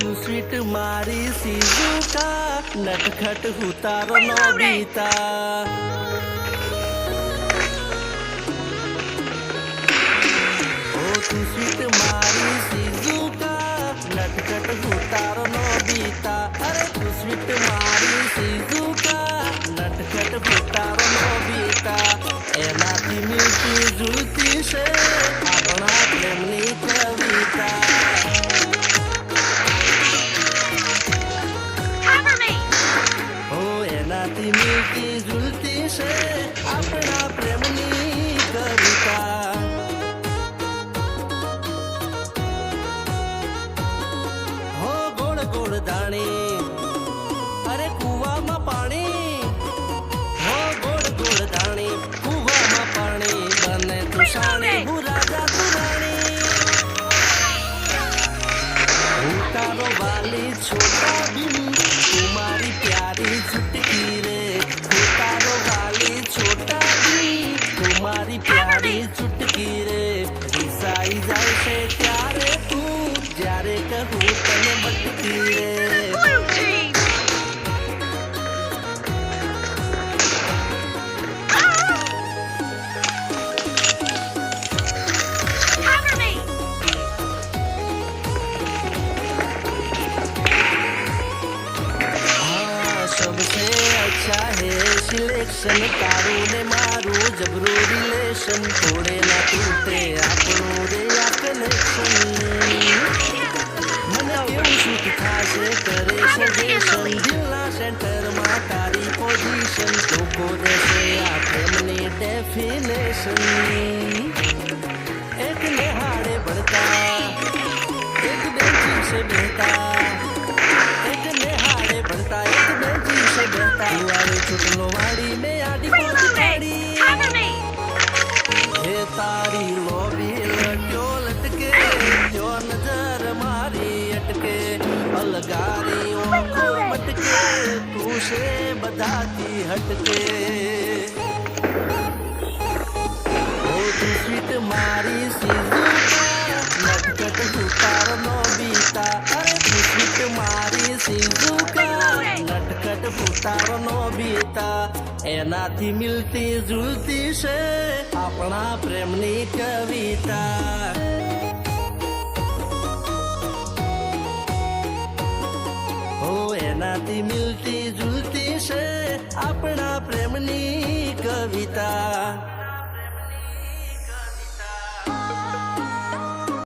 तू स्वीट मारी सीजुका नटखट हूँ तारो नोबिता ओ तू स्वीट मारी सीजुका नटखट हूँ तारो नोबिता अरे तू स्वीट मारी सीजुका नटखट हूँ तारो नोबिता एनाथी मिलती जुलती से अपना प्रेमनी कविता मिलती जुलती से अपना प्रेमनी कविता हो गोड़ गोड़ दाणी अरे कुआ में पानी हो गोड़ गोड़ दाणी कुआ में पानी बने तू शाणी हूँ राजा तू रानी हूँ तारो वाली छोटा बिन तुम्हारी प्यारी चुटकी रे तुम्हारी प्यारी चुटकी रे ईसाई जाए से प्यारे तू जारे कहूँ तने बटकी रे सबसे अच्छा है सिलेक्शन तारू ने मारू जबरू रिलेशन थोड़े ना टूटे आपनो रे आ कनेक्शन મને કેવું સુખ થાશે કરે સજેશન દિલના સેન્ટરમાં તારી પોઝિશન લોકો દેશે આ પ્રેમની ડેફિનેશન એક નિહાળે ભણતા એક બેંચી से બેહતા एक निहाड़े भणता एक बेंची से बहता वाली चुटलो वाड़ी में आड़ी पहुंच पड़ी हे तारी लोभी लट्यो लटके जो नजर मारी अटके अलगारी आंखों मटके तू से बताती हटके ओ तू स्वीट मारी सीजुका नटखट उतार नोबिता अरे तू स्वीट मारी सीजुका नटखट उतार नोबिता एनाथी मिलती जुलती से अपना प्रेमनी कविता हो एनाथी मिलती जुलती से अपना प्रेमनी कविता